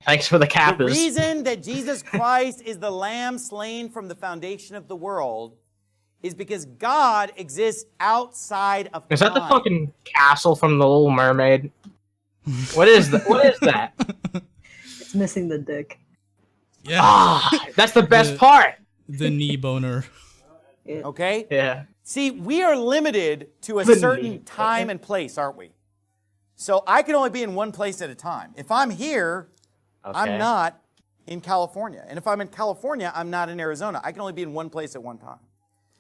Thanks for the The kappas. reason that Jesus Christ is the lamb slain from the foundation of the world is because God exists outside of time. Is that the fucking castle from The Little Mermaid? What is that? What is that? It's missing the dick. Yeah. Ah, that's the best part. The knee boner. Yeah. Okay? Yeah. See, we are limited to a The certain need. time and place, aren't we? So I can only be in one place at a time. If I'm here, Okay. I'm not in California. And if I'm in California, I'm not in Arizona. I can only be in one place at one time.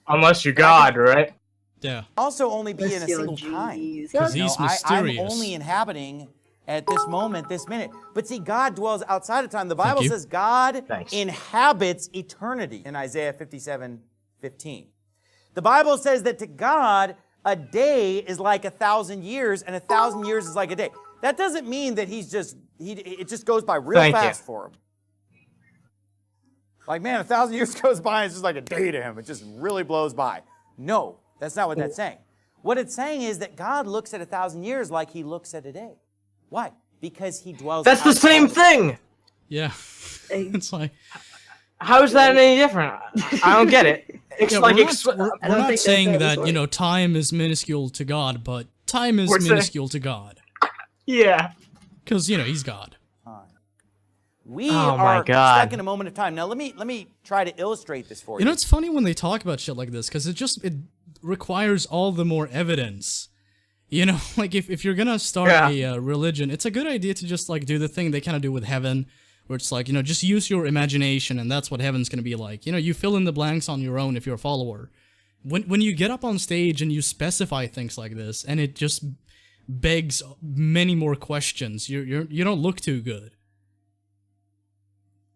Unless you're God, right? Yeah. Also only be in a Let's single go, time. jeez. Because You know, he's I'm mysterious. only inhabiting at this moment, this minute. But see, God dwells outside of time. The Bible you. says God Thanks. inhabits eternity in Isaiah 57:15. The Bible says that to God, a day is like 1,000 years, and 1,000 years is like a day. That doesn't mean that it just goes by real Thank you. fast for him. Like, man, 1,000 years goes by and it's just like a day to him. It just really blows by. No, that's not what that's saying. What it's saying is that God looks at 1,000 years like he looks at a day. Why? Because he dwells That's the outside same of it. thing. Yeah. Hey. It's like, How is that any different? I don't get it. It's yeah, like we're not I don't not think saying that's how that, this you know, time is minuscule to God, but time is We're saying- minuscule to God. yeah. Because, you know, he's God. We Oh my are God. stuck in a moment of time. Now let me try to illustrate this for you. You know, it's funny when they talk about shit like this, because it requires all the more evidence. You know, like, if you're gonna start a religion, it's a good idea to just, like, do the thing they kind of do with heaven, where it's like, you know, just use your imagination, and that's what heaven's gonna be like. You know, you fill in the blanks on your own if you're a follower. When you get up on stage and you specify things like this, and it just begs many more questions, you don't look too good.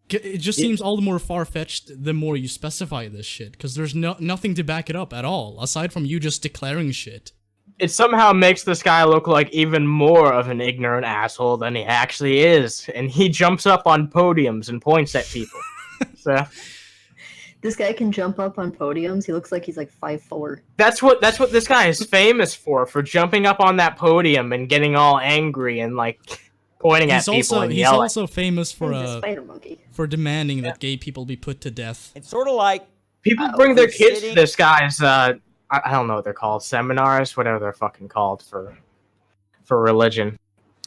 It just seems all the more far-fetched the more you specify this shit, because there's nothing to back it up at all, aside from you just declaring shit. It somehow makes this guy look like even more of an ignorant asshole than he actually is, and he jumps up on podiums and points at people. So This guy can jump up on podiums. He looks like he's like 5'4". that's what this guy is famous for jumping up on that podium and getting all angry and like pointing at people and He's yelling. also famous He's a spider monkey. for demanding that gay people be put to death. It's sort of like People bring their we're kids to sitting- this guy's I don't know what they're called, seminars, whatever they're fucking called for religion.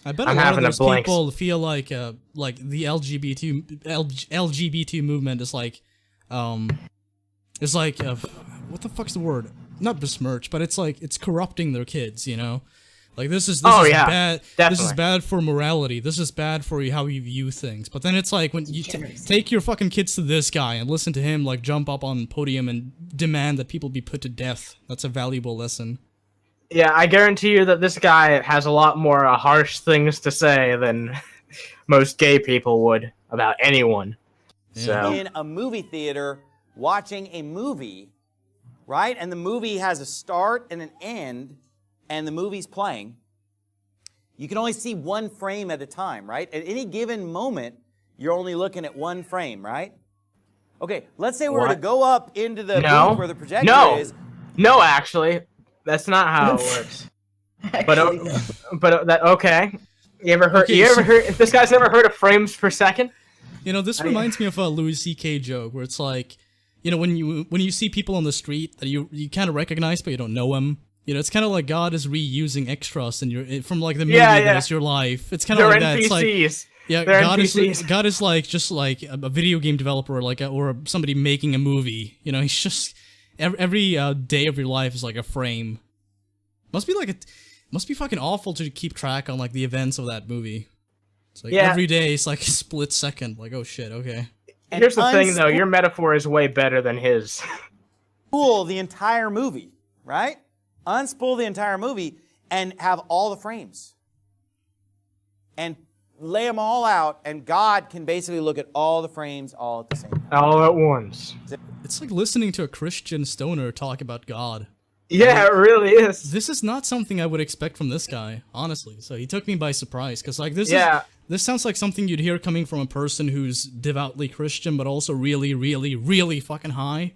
I bet I'm a lot of having a those blank. people feel like the LGBT movement is like what the fuck's the word? Not besmirch, but it's like it's corrupting their kids, you know? Like this is Oh, is yeah, bad. This is definitely. bad for morality. This is bad for how you view things. But then it's like when you take your fucking kids to this guy and listen to him like jump up on podium and demand that people be put to death. That's a valuable lesson. Yeah, I guarantee you that this guy has a lot more harsh things to say than most gay people would about anyone. So in a movie theater watching a movie, right? And the movie has a start and an end, and the movie's playing. You can only see one frame at a time, right? At any given moment, you're only looking at one frame, right? Okay, let's say we were to What? go up into the No. booth where the projector No. is. no, actually, that's not how it works. But Actually, no. that okay. You ever heard? Okay, you ever so- heard? This guy's never heard of frames per second? You know, this reminds me of a Louis C.K. joke where it's like, you know, when you see people on the street that you kind of recognize but you don't know them. You know, it's kind of like God is reusing extras from like the movie that is your life. It's kind of They're like that. It's like, NPCs. yeah, They're God NPCs. is like just like a video game developer or somebody making a movie. You know, he's just every day of your life is like a frame. Must be fucking awful to keep track on like the events of that movie. It's like every day it's like a split second. Like, oh shit, okay. Here's the thing, though. Your metaphor is way better than his. Unspool the entire movie, right? Unspool the entire movie and have all the frames. And lay them all out, and God can basically look at all the frames all at the same time. All at once. It's like listening to a Christian stoner talk about God. Yeah, it really is. This is not something I would expect from this guy, honestly. So he took me by surprise, because like this sounds like something you'd hear coming from a person who's devoutly Christian, but also really, really, really fucking high.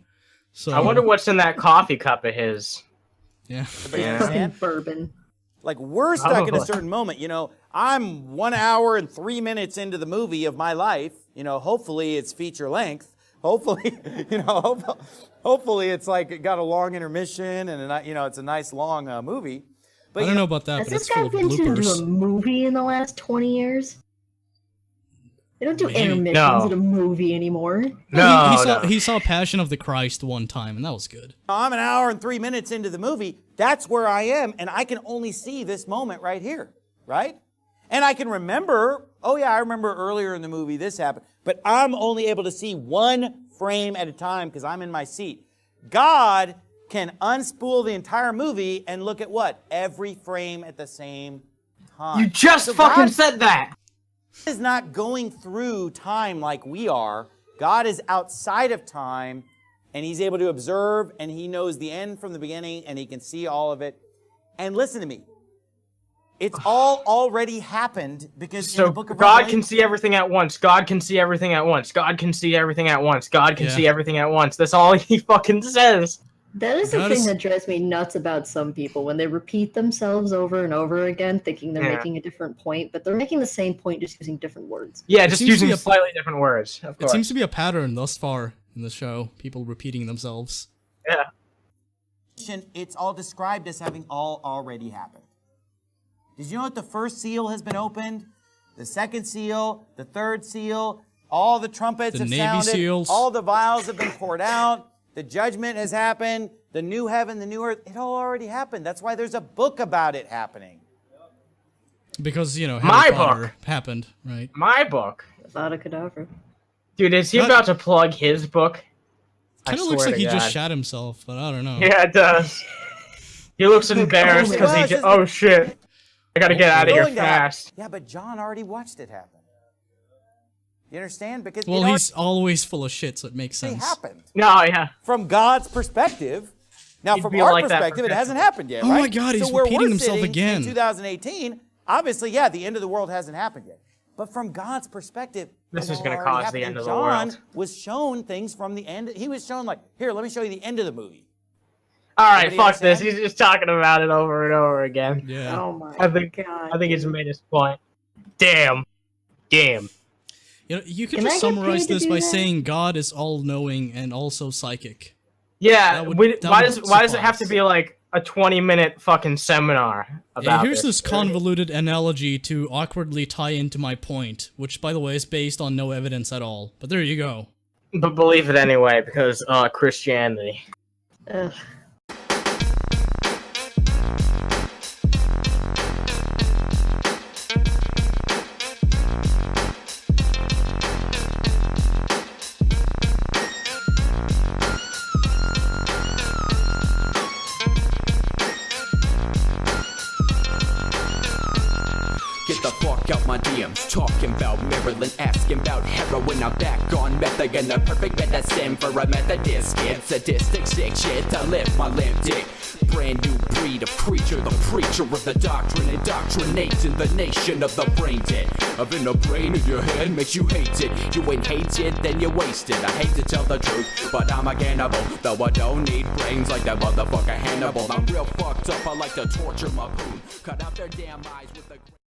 So I wonder what's in that coffee cup of his. yeah. Everybody understand? Bourbon. Like, we're stuck in a certain moment. You know, I'm 1 hour and 3 minutes into the movie of my life. You know, hopefully it's feature length. Hopefully, you know, hopefully it's like it got a long intermission and, you know, it's a nice long movie. But I don't know about that, but Has it's this full guy of been to do bloopers. a movie in the last 20 years? They don't do Maybe. intermissions No. in a movie anymore. No, He saw Passion of the Christ one time, and that was good. I'm 1 hour and 3 minutes into the movie. That's where I am, and I can only see this moment right here, right? And I can remember, oh yeah, I remember earlier in the movie this happened, but I'm only able to see one frame at a time because I'm in my seat. God can unspool the entire movie and look at what? Every frame at the same time. You just So fucking God said that. is not going through time like we are. God is outside of time, and he's able to observe, and he knows the end from the beginning, and he can see all of it. And listen to me. It's all already happened because in So the book of God Revelation, can see everything at once. God can see everything at once. God can see everything at once. God can Yeah. see everything at once. That's all he fucking says. That is the God thing is- that drives me nuts about some people when they repeat themselves over and over again, thinking they're Yeah. making a different point, but they're making the same point just using different words. Yeah, just seems to using be a- slightly different words. Of It course. seems to be a pattern thus far in the show. People repeating themselves. Yeah. it's all described as having all already happened. Did you know that the first seal has been opened? The second seal, the third seal, all the trumpets The have Navy sounded, SEALs. all the vials have been poured out, the judgment has happened, the new heaven, the new earth, it all already happened. That's why there's a book about it happening. Because, you know, My Harry Potter book. happened, right? My book. Avada Kedavra. Dude, is he Not- about to plug his book? I Kind of looks swear like to he just God. shot himself, but I don't know. Yeah, it does. He looks embarrassed because he just, oh shit. I gotta get out of here Going to happen. fast. Yeah, but John already watched it happen. You understand? Because Well, it he's always full of shit, so it makes already sense. happened. No, yeah. From God's perspective. Now, He'd from be our like that perspective, it for hasn't happened yet, Oh right? my God, he's so where repeating we're himself sitting again. in 2018, obviously, yeah, the end of the world hasn't happened yet. But from God's perspective, This it is gonna already cause happened. the end And of the John world. was shown things from the end. He was shown, like, here, let me show you the end of the movie. Alright, Everybody fuck this. understand? He's just talking about it over and over again. Yeah. Oh my I think god. I think he's made his point. Damn. Damn. You know, you could Can just I get summarize paid to this do by that? saying God is all-knowing and also psychic. Yeah, That would- that why would does it have to suffice. be like a 20-minute fucking seminar Yeah, about here's this convoluted analogy to awkwardly tie into my point, which, by the way, is based on no evidence at all. But there you go. But believe it anyway, because Christianity. Ugh. Get the fuck out my DMs, talking about Maryland, asking about heroin. I'm back on meth again, the perfect medicine for a Methodist kid. Sadistic, sick shit to live my limp dick. Brand new breed of creature, the preacher of the doctrine, indoctrinating the nation of the brain dead. Having a brain in your head makes you hate it. You ain't hate it, then you waste it. I hate to tell the truth, but I'm a cannibal. Though I don't need brains like that motherfucker Hannibal. I'm real fucked up, I like to torture my poon. Cut out their damn eyes with the